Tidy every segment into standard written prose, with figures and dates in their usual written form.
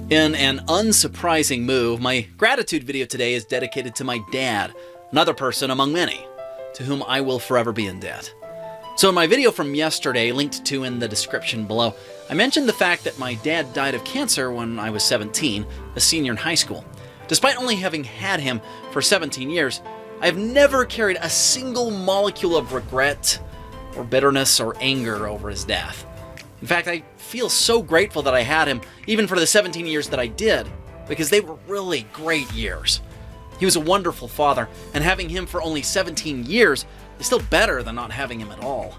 In an unsurprising move, my gratitude video today is dedicated to my dad, another person among many, to whom I will forever be in debt. So in my video from yesterday, linked to in the description below, I mentioned the fact that my dad died of cancer when I was 17, a senior in high school. Despite only having had him for 17 years, I have never carried a single molecule of regret or bitterness or anger over his death. In fact, I feel so grateful that I had him, even for the 17 years that I did, because they were really great years. He was a wonderful father, and having him for only 17 years is still better than not having him at all.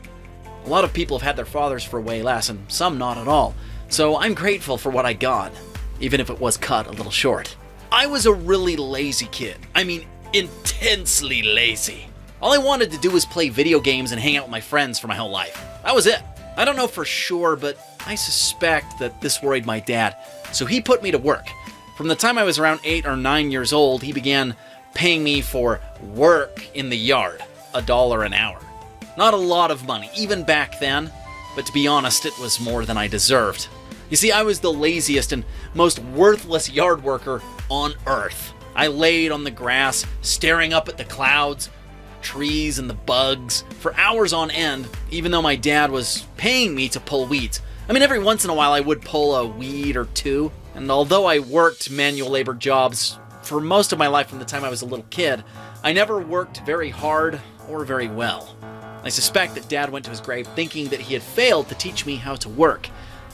A lot of people have had their fathers for way less, and some not at all, so I'm grateful for what I got, even if it was cut a little short. I was a really lazy kid. I mean, intensely lazy. All I wanted to do was play video games and hang out with my friends for my whole life. That was it. I don't know for sure, but I suspect that this worried my dad, so he put me to work. From the time I was around 8 or 9 years old, he began paying me for work in the yard, $1 an hour. Not a lot of money, even back then, but to be honest, it was more than I deserved. You see, I was the laziest and most worthless yard worker on earth. I laid on the grass, staring up at the clouds, trees and the bugs for hours on end, even though my dad was paying me to pull weeds. I mean, every once in a while I would pull a weed or two, and although I worked manual labor jobs for most of my life from the time I was a little kid, I never worked very hard or very well. I suspect that Dad went to his grave thinking that he had failed to teach me how to work.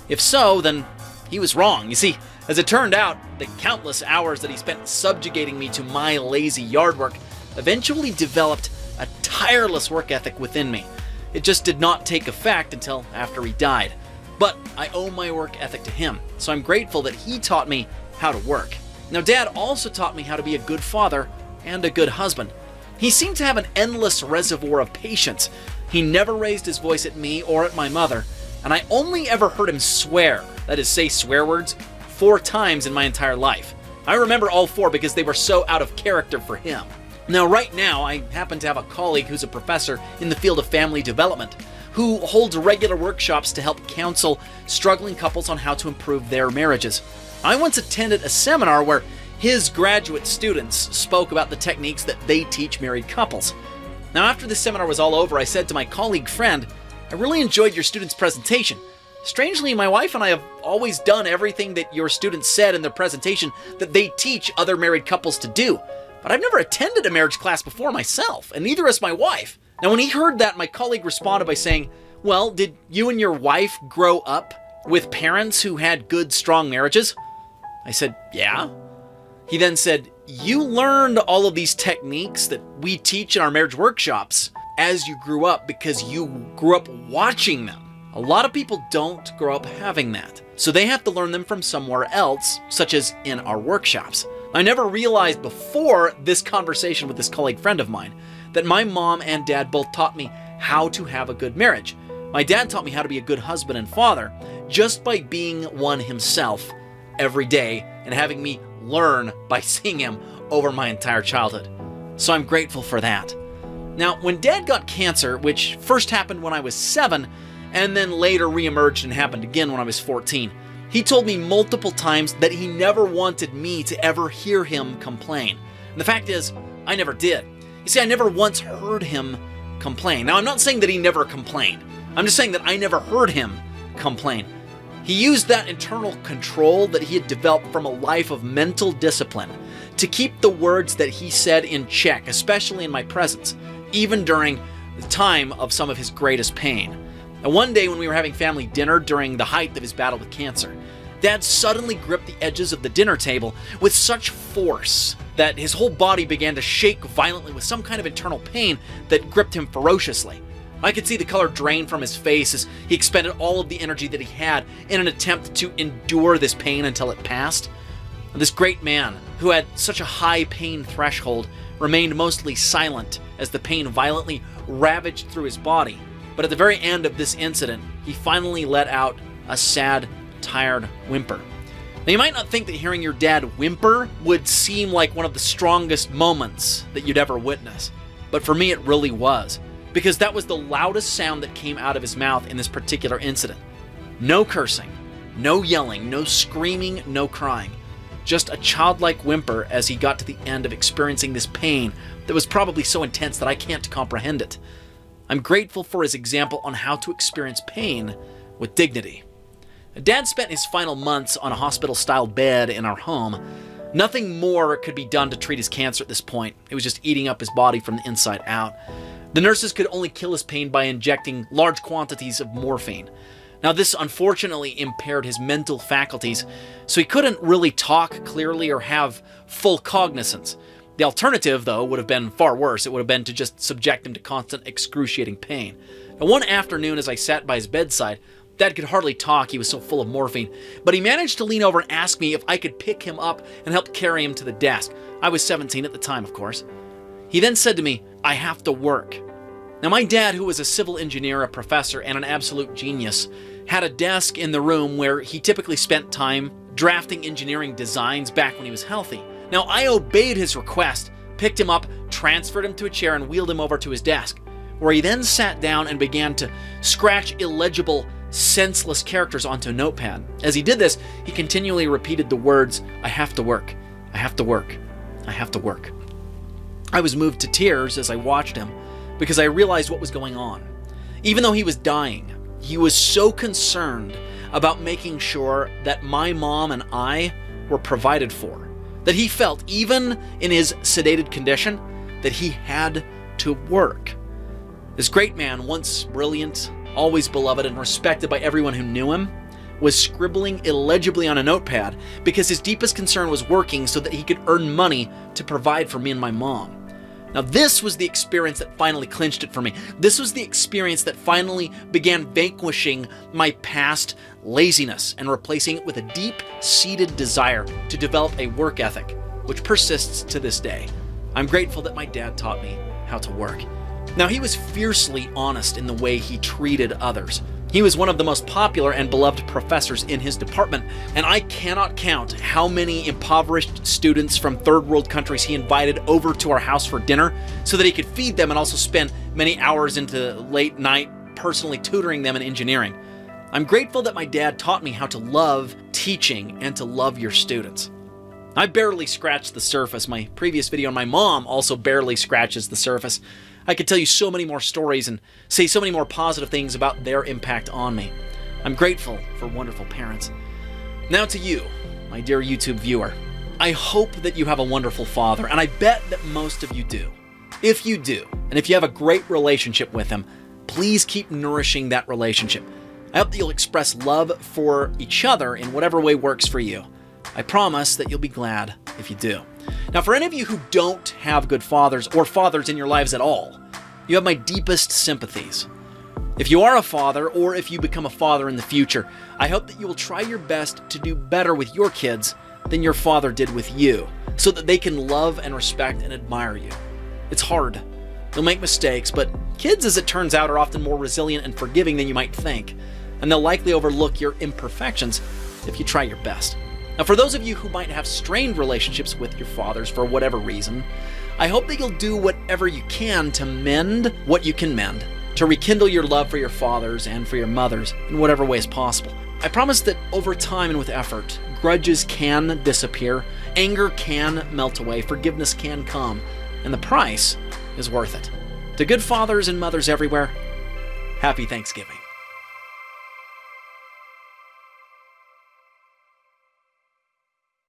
If so, then he was wrong. You see, as it turned out, the countless hours that he spent subjugating me to my lazy yard work eventually developed a tireless work ethic within me. It just did not take effect until after he died. But I owe my work ethic to him, so I'm grateful that he taught me how to work. Now, Dad also taught me how to be a good father and a good husband. He seemed to have an endless reservoir of patience. He never raised his voice at me or at my mother, and I only ever heard him swear, that is, say swear words, 4 times in my entire life. I remember all 4 because they were so out of character for him. Now, right now, I happen to have a colleague who's a professor in the field of family development, who holds regular workshops to help counsel struggling couples on how to improve their marriages. I once attended a seminar where his graduate students spoke about the techniques that they teach married couples. Now, after the seminar was all over, I said to my colleague friend, "I really enjoyed your students' presentation. Strangely, my wife and I have always done everything that your students said in their presentation that they teach other married couples to do. But I've never attended a marriage class before myself, and neither has my wife." Now, when he heard that, my colleague responded by saying, "Well, did you and your wife grow up with parents who had good, strong marriages?" I said, "Yeah." He then said, "You learned all of these techniques that we teach in our marriage workshops as you grew up because you grew up watching them. A lot of people don't grow up having that, so they have to learn them from somewhere else, such as in our workshops." I never realized before this conversation with this colleague friend of mine that my mom and dad both taught me how to have a good marriage. My dad taught me how to be a good husband and father just by being one himself every day and having me learn by seeing him over my entire childhood. So I'm grateful for that. Now, when Dad got cancer, which first happened when I was 7 and then later reemerged and happened again when I was 14, he told me multiple times that he never wanted me to ever hear him complain. And the fact is, I never did. You see, I never once heard him complain. Now, I'm not saying that he never complained. I'm just saying that I never heard him complain. He used that internal control that he had developed from a life of mental discipline to keep the words that he said in check, especially in my presence, even during the time of some of his greatest pain. And one day when we were having family dinner during the height of his battle with cancer, Dad suddenly gripped the edges of the dinner table with such force that his whole body began to shake violently with some kind of internal pain that gripped him ferociously. I could see the color drain from his face as he expended all of the energy that he had in an attempt to endure this pain until it passed. This great man, who had such a high pain threshold, remained mostly silent as the pain violently ravaged through his body. But at the very end of this incident, he finally let out a sad, tired whimper. Now, you might not think that hearing your dad whimper would seem like one of the strongest moments that you'd ever witness, but for me it really was, because that was the loudest sound that came out of his mouth in this particular incident. No cursing, No yelling, no screaming, no crying. Just a childlike whimper as he got to the end of experiencing this pain that was probably so intense that I can't comprehend it. I'm grateful for his example on how to experience pain with dignity. Dad spent his final months on a hospital-style bed in our home. Nothing more could be done to treat his cancer at this point. It was just eating up his body from the inside out. The nurses could only kill his pain by injecting large quantities of morphine. Now, this unfortunately impaired his mental faculties, so he couldn't really talk clearly or have full cognizance. The alternative, though, would have been far worse. It would have been to just subject him to constant excruciating pain. Now, one afternoon as I sat by his bedside, Dad could hardly talk, he was so full of morphine, but he managed to lean over and ask me if I could pick him up and help carry him to the desk. I was 17 at the time, of course. He then said to me, "I have to work." Now, my dad, who was a civil engineer, a professor, and an absolute genius, had a desk in the room where he typically spent time drafting engineering designs back when he was healthy. Now, I obeyed his request, picked him up, transferred him to a chair, and wheeled him over to his desk, where he then sat down and began to scratch illegible, senseless characters onto a notepad. As he did this, he continually repeated the words, "I have to work, I have to work, I have to work." I was moved to tears as I watched him because I realized what was going on. Even though he was dying, he was so concerned about making sure that my mom and I were provided for, that he felt, even in his sedated condition, that he had to work. This great man, once brilliant, always beloved and respected by everyone who knew him, was scribbling illegibly on a notepad because his deepest concern was working so that he could earn money to provide for me and my mom. Now, this was the experience that finally clinched it for me. This was the experience that finally began vanquishing my past laziness and replacing it with a deep-seated desire to develop a work ethic, which persists to this day. I'm grateful that my dad taught me how to work. Now, he was fiercely honest in the way he treated others. He was one of the most popular and beloved professors in his department, and I cannot count how many impoverished students from third world countries he invited over to our house for dinner so that he could feed them and also spend many hours into late night personally tutoring them in engineering. I'm grateful that my dad taught me how to love teaching and to love your students. I barely scratched the surface. My previous video on my mom also barely scratches the surface. I could tell you so many more stories and say so many more positive things about their impact on me. I'm grateful for wonderful parents. Now to you, my dear YouTube viewer. I hope that you have a wonderful father, and I bet that most of you do. If you do, and if you have a great relationship with him, please keep nourishing that relationship. I hope that you'll express love for each other in whatever way works for you. I promise that you'll be glad if you do. Now, for any of you who don't have good fathers or fathers in your lives at all, you have my deepest sympathies. If you are a father, or if you become a father in the future, I hope that you will try your best to do better with your kids than your father did with you, so that they can love and respect and admire you. It's hard. You'll make mistakes, but kids, as it turns out, are often more resilient and forgiving than you might think, and they'll likely overlook your imperfections if you try your best. Now, for those of you who might have strained relationships with your fathers for whatever reason, I hope that you'll do whatever you can to mend what you can mend, to rekindle your love for your fathers and for your mothers in whatever way is possible. I promise that over time and with effort, grudges can disappear, anger can melt away, forgiveness can come, and the price is worth it. To good fathers and mothers everywhere, happy Thanksgiving.